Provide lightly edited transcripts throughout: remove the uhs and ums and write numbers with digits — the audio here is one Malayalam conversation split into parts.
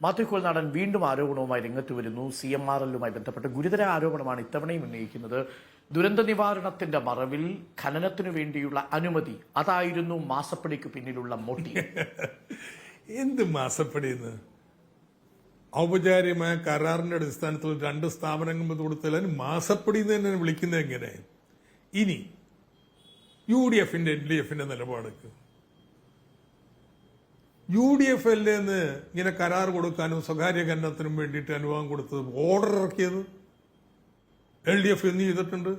മാത്യു കുഴൽനാടൻ വീണ്ടും ആരോപണവുമായി രംഗത്ത് വരുന്നു. CMRL-ലുമായി ബന്ധപ്പെട്ട് ഗുരുതര ആരോപണമാണ് ഇത്തവണയും ഉന്നയിക്കുന്നത്. ദുരന്ത നിവാരണത്തിന്റെ മറവിൽ ഖനനത്തിനു വേണ്ടിയുള്ള അനുമതി, അതായിരുന്നു മാസപ്പടിക്ക് പിന്നിലുള്ള മോട്ടീവ്. എന്ത് മാസപ്പടിയെന്ന്? ഔപചാരികമായ കരാറിന്റെ അടിസ്ഥാനത്തിൽ 2 സ്ഥാപനങ്ങൾ കൊടുത്താൽ മാസപ്പടി എന്ന് തന്നെ വിളിക്കുന്നത് എങ്ങനെ? ഇനി UDF-ന്റെ LDF-ന്റെ നിലപാടൊക്കെ UDF അല്ലേന്ന് ഇങ്ങനെ കരാർ കൊടുക്കാനും സ്വകാര്യ ഖനനത്തിനും വേണ്ടിയിട്ട് അനുവാദം കൊടുത്തത്, ഓർഡർ ഇറക്കിയത് LDF എന്ന് ചെയ്തിട്ടുണ്ട്.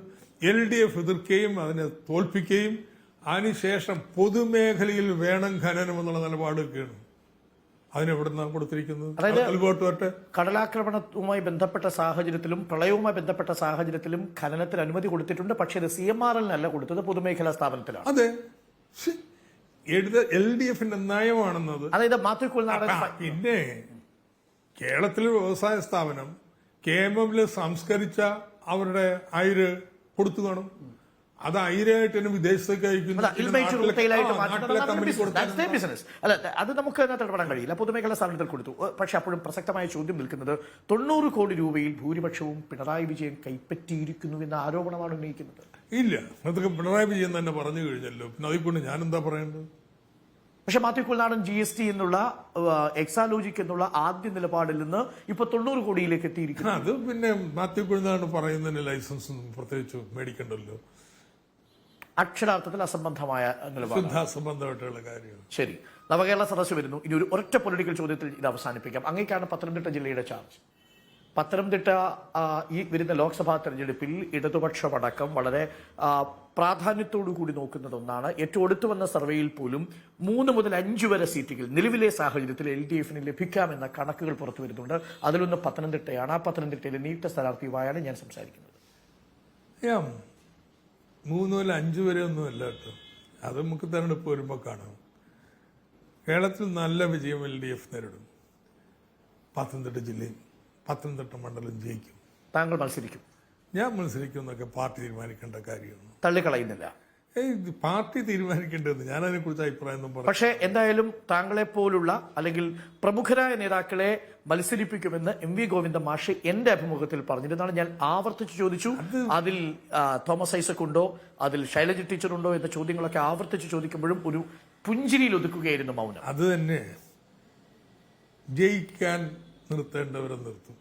LDF എതിർക്കുകയും അതിനെ തോൽപ്പിക്കുകയും അതിനുശേഷം പൊതുമേഖലയിൽ വേണം ഖനനം എന്നുള്ള നിലപാടൊക്കെയാണ്. അതിനെവിടുന്നാണ് കൊടുത്തിരിക്കുന്നത്? അതായത് കടലാക്രമണവുമായി ബന്ധപ്പെട്ട സാഹചര്യത്തിലും പ്രളയവുമായി ബന്ധപ്പെട്ട സാഹചര്യത്തിലും ഖനനത്തിന് അനുമതി കൊടുത്തിട്ടുണ്ട്. പക്ഷേ ഇത് CMRL-നല്ല കൊടുത്തത്, പൊതുമേഖലാ സ്ഥാപനത്തിലാണ്. അതെ, LDF-ന്റെ നയമാണെന്നത്. അതായത് മാത്യു കുഴൽനാടൻ പിന്നെ കേരളത്തിലെ വ്യവസായ സ്ഥാപനം KML സംസ്കരിച്ച അവരുടെ അയിര് കൊടുത്തു കാണും. അത് അയിരായിട്ട് തന്നെ വിദേശത്തേക്ക് അയക്കുന്നു. അത് നമുക്ക് ഇടപെടാൻ കഴിയില്ല. പൊതുമേഖലാ സ്ഥാപനത്തിൽ കൊടുത്തു. പക്ഷെ അപ്പോഴും പ്രസക്തമായ ചോദ്യം നിൽക്കുന്നത് 90 കോടി രൂപയിൽ ഭൂരിപക്ഷവും പിണറായി വിജയൻ കൈപ്പറ്റിയിരിക്കുന്നു എന്ന ആരോപണമാണ് ഉന്നയിക്കുന്നത്. ഇല്ല, അതൊക്കെ പിണറായി വിജയൻ തന്നെ പറഞ്ഞു കഴിഞ്ഞല്ലോ. പിന്നെ അതിൽക്കൊണ്ട് ഞാൻ എന്താ പറയേണ്ടത്? പക്ഷെ മാത്യു കുഴൽനാടൻ GST എന്നുള്ള എക്സാലോജിക് എന്നുള്ള ആദ്യ നിലപാടിൽ നിന്ന് ഇപ്പൊ 90 കോടിയിലേക്ക് എത്തിയിരിക്കുന്നു. അത് പിന്നെ മാത്യു കുഴൽനാടൻ പറയുന്നതിന് ലൈസൻസ് പ്രത്യേകിച്ച് മേടിക്കണ്ടല്ലോ. അക്ഷരാർത്ഥത്തിൽ അസംബന്ധമായ നിലപാട്, അസംബന്ധമായിട്ടുള്ള കാര്യമാണ്. ശരി, നവകേരള സദസ്സ് വരുന്നു. ഇനി ഒരു ഒരൊറ്റ പൊളിറ്റിക്കൽ ചോദ്യത്തിൽ ഇത് അവസാനിപ്പിക്കാം. അങ്ങേക്കാണ് പത്തനംതിട്ട ജില്ലയുടെ ചാർജ്. പത്തനംതിട്ട ഈ വരുന്ന ലോക്സഭാ തെരഞ്ഞെടുപ്പിൽ ഇടതുപക്ഷമടക്കം വളരെ പ്രാധാന്യത്തോടു കൂടി നോക്കുന്നത് ഒന്നാണ്. ഏറ്റവും അടുത്തു വന്ന സർവേയിൽ പോലും 3 മുതൽ 5 വരെ സീറ്റുകൾ നിലവിലെ സാഹചര്യത്തിൽ LDF-ന് ലഭിക്കാമെന്ന കണക്കുകൾ പുറത്തു വരുന്നുണ്ട്. അതിലൊന്ന് പത്തനംതിട്ടയാണ്. ആ പത്തനംതിട്ടയിലെ നീട്ട സ്ഥാനാർത്ഥിയുമായാണ് ഞാൻ സംസാരിക്കുന്നത്. 3 മുതൽ 5 വരെ ഒന്നും അല്ല കേട്ടോ. അത് നമുക്ക് തെരഞ്ഞെടുപ്പ് വരുമ്പോൾ കാണാം. കേരളത്തിൽ നല്ല വിജയം LDF നേരിടും. പത്തനംതിട്ട ജില്ലയും പത്തനംതിട്ട മണ്ഡലം ജയിക്കും. താങ്കൾ മത്സരിക്കും? ഞാൻ മത്സരിക്കും എന്നൊക്കെ പാർട്ടി തീരുമാനിക്കേണ്ട കാര്യമാണ്. തള്ളിക്കളയുന്നില്ല. പാർട്ടി തീരുമാനിക്കേണ്ടത്, ഞാൻ അതിനെക്കുറിച്ച് അഭിപ്രായം ഒന്നും പറയാം. പക്ഷേ എന്തായാലും താങ്കളെ പോലുള്ള അല്ലെങ്കിൽ പ്രമുഖരായ നേതാക്കളെ മത്സരിപ്പിക്കുമെന്ന് MV ഗോവിന്ദൻ മാഷ് എന്റെ അഭിമുഖത്തിൽ പറഞ്ഞിരുന്നാണ്. ഞാൻ ആവർത്തിച്ച് ചോദിച്ചു, അതിൽ തോമസ് ഐസക് ഉണ്ടോ, അതിൽ ശൈലജ ടീച്ചർ ഉണ്ടോ എന്ന ചോദ്യങ്ങളൊക്കെ ആവർത്തിച്ച് ചോദിക്കുമ്പോഴും ഒരു പുഞ്ചിരിയിൽ ഒതുക്കുകയായിരുന്നു മൗനം. അത് തന്നെ, ജയിക്കാൻ നിർത്തേണ്ടവരെ നിർത്തും.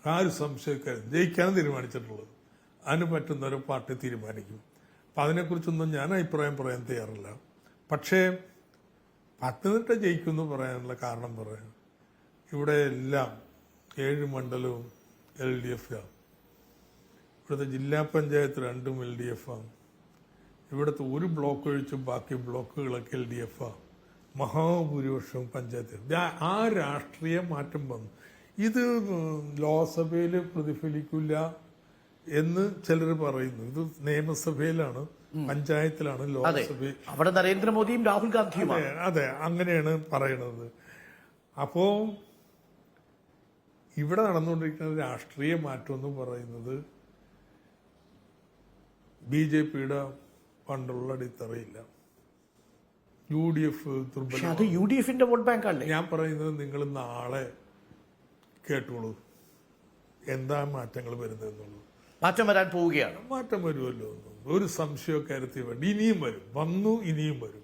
ആര് സംശയക്കാരും ജയിക്കാൻ തീരുമാനിച്ചിട്ടുള്ളത്, അതിന് പറ്റുന്നവരെ പാർട്ടി തീരുമാനിക്കും. അപ്പം അതിനെക്കുറിച്ചൊന്നും ഞാൻ അഭിപ്രായം പറയാൻ തയ്യാറില്ല. പക്ഷേ പത്തനംതിട്ട ജയിക്കുമെന്ന് പറയാനുള്ള കാരണം പറയാം. ഇവിടെ എല്ലാം 7 മണ്ഡലവും LDF-ആണ്. ഇവിടുത്തെ ജില്ലാ പഞ്ചായത്ത് 2ഉം LDF-ആണ്. ഇവിടുത്തെ ഒരു ബ്ലോക്ക് ഒഴിച്ച് ബാക്കി ബ്ലോക്കുകളൊക്കെ LDF-ആണ്. മഹാഭൂരിപക്ഷവും പഞ്ചായത്ത്. ആ രാഷ്ട്രീയ മാറ്റം വന്നു. ഇത് ലോക്സഭയിൽ പ്രതിഫലിക്കില്ല എന്ന് ചിലർ പറയുന്നു. ഇത് നിയമസഭയിലാണ്, പഞ്ചായത്തിലാണ്, ലോക്സഭയിൽ അവിടെ നരേന്ദ്രമോദിയും രാഹുൽ ഗാന്ധിയും. അതെ, അങ്ങനെയാണ് പറയുന്നത്. അപ്പോ ഇവിടെ നടന്നുകൊണ്ടിരിക്കുന്ന രാഷ്ട്രീയ മാറ്റം എന്ന് പറയുന്നത് BJP-യുടെ പണ്ടുള്ള അടിത്തറയില്ല. UDF അത് UDF-ന്റെ വോട്ട് ബാങ്ക് അല്ലേ? ഞാൻ പറയുന്നത് നിങ്ങൾ നാളെ കേട്ടോളൂ എന്താ മാറ്റങ്ങൾ വരുന്നതെന്നുള്ളൂ. മാറ്റം വരാൻ പോവുകയാണ്. മാറ്റം വരുമല്ലോ, ഒരു സംശയമൊക്കെ കാര്യത്തിൽ വേണ്ടി. ഇനിയും വരും, വന്നു, ഇനിയും വരും.